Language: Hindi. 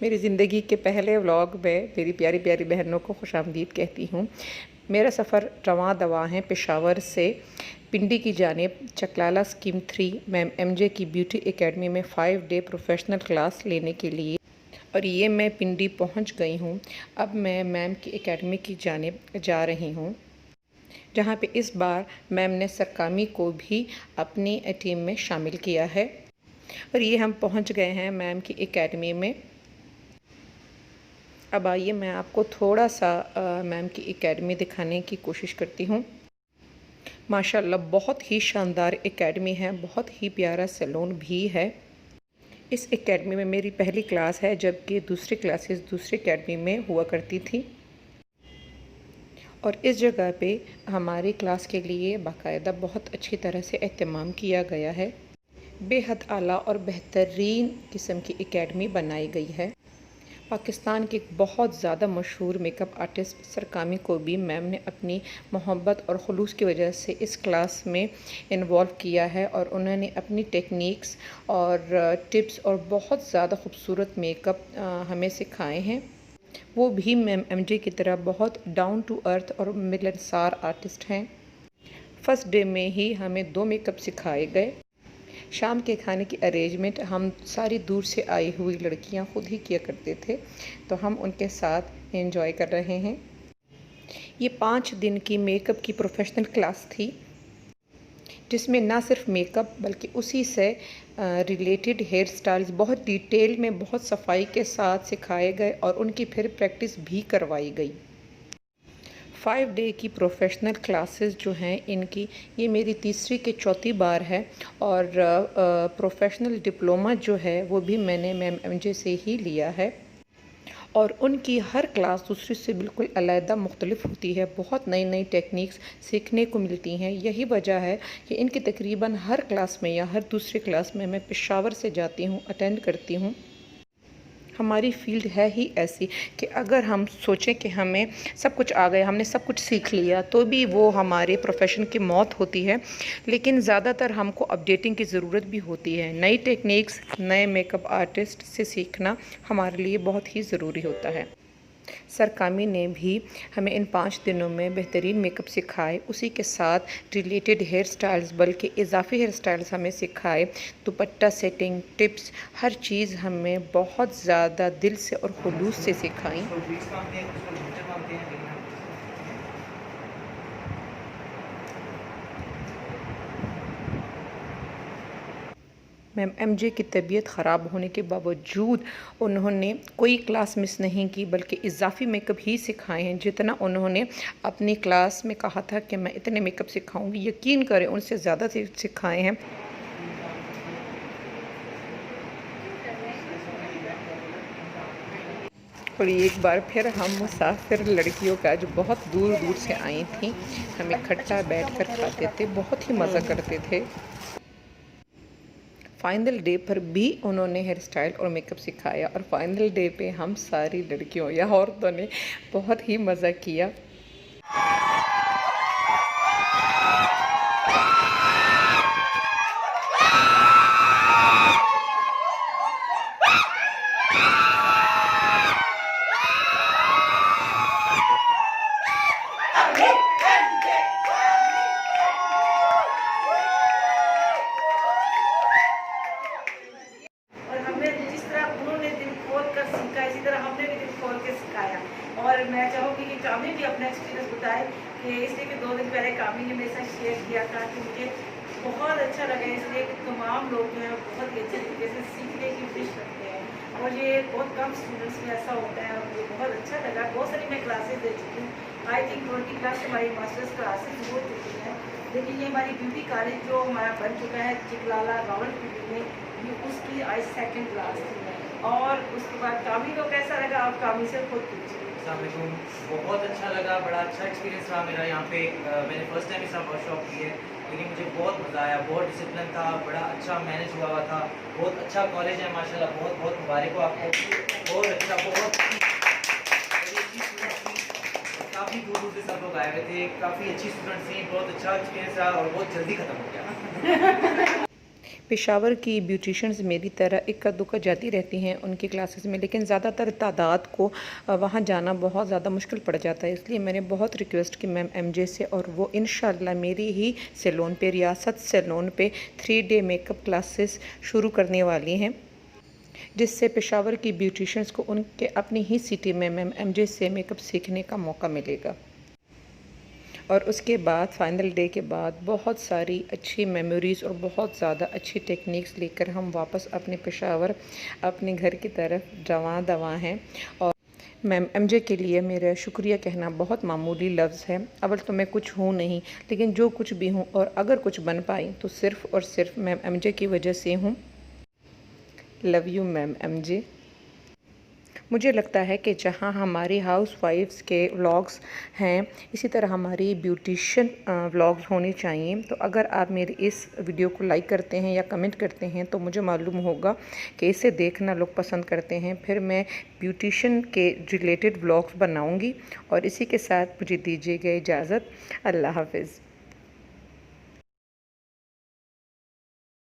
मेरी ज़िंदगी के पहले व्लॉग में मेरी प्यारी प्यारी बहनों को खुशामदीद कहती हूँ। मेरा सफ़र रवां दवा है पेशावर से पिंडी की जानिब चकलाला स्कीम 3 मैम एमजे की ब्यूटी एकेडमी में 5 डे प्रोफेशनल क्लास लेने के लिए, और ये मैं पिंडी पहुँच गई हूँ। अब मैं मैम की एकेडमी की जानिब जा रही हूँ, जहाँ पे इस बार मैम ने सरकामी को भी अपनी टीम में शामिल किया है। और ये हम पहुँच गए हैं मैम की एकेडमी में। अब आइए मैं आपको थोड़ा सा मैम की एकेडमी दिखाने की कोशिश करती हूँ। माशाल्लाह बहुत ही शानदार एकेडमी है, बहुत ही प्यारा सैलून भी है। इस एकेडमी में मेरी पहली क्लास है, जबकि दूसरी क्लासेस दूसरी एकेडमी में हुआ करती थी। और इस जगह पे हमारी क्लास के लिए बाकायदा बहुत अच्छी तरह से एहतमाम किया गया है। बेहद आला और बेहतरीन किस्म की एकेडमी बनाई गई है। पाकिस्तान के बहुत ज़्यादा मशहूर मेकअप आर्टिस्ट सरकामी को भी मैम ने अपनी मोहब्बत और खुलूस की वजह से इस क्लास में इन्वॉल्व किया है, और उन्होंने अपनी टेक्निक्स और टिप्स और बहुत ज़्यादा खूबसूरत मेकअप हमें सिखाए हैं। वो भी मैम एमजे की तरह बहुत डाउन टू अर्थ और मिलनसार आर्टिस्ट हैं। फर्स्ट डे में ही हमें 2 मेकअप सिखाए गए। शाम के खाने की अरेंजमेंट हम सारी दूर से आई हुई लड़कियां खुद ही किया करते थे, तो हम उनके साथ एंजॉय कर रहे हैं। ये 5 दिन की मेकअप की प्रोफेशनल क्लास थी, जिसमें ना सिर्फ मेकअप बल्कि उसी से रिलेटेड हेयर स्टाइल्स बहुत डिटेल में बहुत सफाई के साथ सिखाए गए और उनकी फिर प्रैक्टिस भी करवाई गई। 5 डे की प्रोफेशनल क्लासेस जो हैं इनकी, ये मेरी तीसरी के चौथी बार है, और प्रोफेशनल डिप्लोमा जो है वो भी मैंने मैम एमजे से ही लिया है। और उनकी हर क्लास दूसरी से बिल्कुल अलग मुख्तलिफ होती है। बहुत नई नई टेक्निक्स सीखने को मिलती हैं। यही वजह है कि इनकी तकरीबन हर क्लास में या हर दूसरी क्लास में मैं पेशावर से जाती हूँ, अटेंड करती हूँ। हमारी फील्ड है ही ऐसी कि अगर हम सोचें कि हमें सब कुछ आ गया, हमने सब कुछ सीख लिया, तो भी वो हमारे प्रोफेशन की मौत होती है। लेकिन ज़्यादातर हमको अपडेटिंग की ज़रूरत भी होती है। नई टेक्निक्स नए मेकअप आर्टिस्ट से सीखना हमारे लिए बहुत ही ज़रूरी होता है। सरकामी ने भी हमें इन 5 दिनों में बेहतरीन मेकअप सिखाए, उसी के साथ रिलेटेड हेयर स्टाइल्स बल्कि इजाफी हेयर स्टाइल्स हमें सिखाए। दुपट्टा सेटिंग टिप्स हर चीज़ हमें बहुत ज़्यादा दिल से और खुलूस से सिखाई। मैम एमजे की तबीयत ख़राब होने के बावजूद उन्होंने कोई क्लास मिस नहीं की, बल्कि इजाफी मेकअप ही सिखाए हैं। जितना उन्होंने अपनी क्लास में कहा था कि मैं इतने मेकअप सिखाऊंगी, यकीन करें उनसे ज़्यादा सिखाए हैं। और एक बार फिर हम मुसाफिर लड़कियों का जो बहुत दूर दूर से आई थी, हम इकट्ठा बैठ कर खाते थे, बहुत ही मज़ा करते थे। फाइनल डे पर भी उन्होंने हेयर स्टाइल और मेकअप सिखाया, और फाइनल डे पे हम सारी लड़कियों या औरतों ने बहुत ही मज़ा किया। और मैं चाहूँगी कि कामी भी अपना एक्सपीरियंस बताए कि इसलिए कि 2 दिन पहले कामी ने मेरे साथ शेयर किया था कि मुझे बहुत अच्छा लगा, इसलिए कि तमाम लोग जो है बहुत ही अच्छे तरीके से सीखने की विश रखते हैं, और ये बहुत कम स्टूडेंट्स में ऐसा होता है, और मुझे बहुत अच्छा लगा। बहुत सारी मैं क्लासेस दे चुकी हूँ, आई थिंक 20 क्लास हमारी मास्टर्स क्लासेस हो चुकी हैं, लेकिन ये हमारी ब्यूटी कॉलेज जो हमारा बन चुका है चिकलाला रावलपिंडी में, ये उसकी आज 2nd क्लास थी। और उसके बाद कामी को कैसा लगा, आप कामी से खुद पूछिए। बहुत अच्छा लगा, बड़ा अच्छा एक्सपीरियंस रहा मेरा यहाँ पे। मैंने फर्स्ट टाइम इस वर्कशॉप की है, लेकिन मुझे बहुत मज़ा आया। बहुत डिसिप्लिन था, बड़ा अच्छा मैनेज हुआ था, बहुत अच्छा कॉलेज है माशाल्लाह। बहुत बहुत मुबारक हो आपको, बहुत अच्छा, बहुत काफ़ी दूर दूर से सब लोग आए हुए थे, काफ़ी अच्छी स्टूडेंट्स थी, बहुत अच्छा एक्सपीरियंस रहा और बहुत जल्दी ख़त्म हो गया। पेशावर की ब्यूटिशन्स मेरी तरह इक्का दुक्का जाती रहती हैं उनकी क्लासेस में, लेकिन ज़्यादातर तादाद को वहाँ जाना बहुत ज़्यादा मुश्किल पड़ जाता है। इसलिए मैंने बहुत रिक्वेस्ट की मैम एमजे से, और वो इंशाल्लाह मेरी ही सैलून पे, रियासत सैलून पे 3 डे मेकअप क्लासेस शुरू करने वाली हैं, जिससे पेशावर की ब्यूटिशन्स को उनके अपनी ही सिटी में मैम एमजे से मेकअप सीखने का मौका मिलेगा। और उसके बाद फ़ाइनल डे के बाद बहुत सारी अच्छी मेमोरीज़ और बहुत ज़्यादा अच्छी टेक्निक्स लेकर हम वापस अपने पेशावर, अपने घर की तरफ रवां दवां हैं। और मैम एमजे के लिए मेरा शुक्रिया कहना बहुत मामूली लफ्ज़ है। अव्वल तो मैं कुछ हूँ नहीं, लेकिन जो कुछ भी हूँ और अगर कुछ बन पाई तो सिर्फ़ और सिर्फ मैम एमजे की वजह से हूँ। Love you ma'am MJ. मुझे लगता है कि जहाँ हमारी हाउस वाइफ्स के व्लॉग्स हैं, इसी तरह हमारी ब्यूटिशियन व्लॉग्स होने चाहिए। तो अगर आप मेरी इस वीडियो को लाइक करते हैं या कमेंट करते हैं तो मुझे मालूम होगा कि इसे देखना लोग पसंद करते हैं। फिर मैं ब्यूटिशियन के रिलेटेड व्लॉग्स बनाऊंगी। और इसी के साथ मुझे दीजिएगा इजाज़त। अल्लाह हाफ़िज़।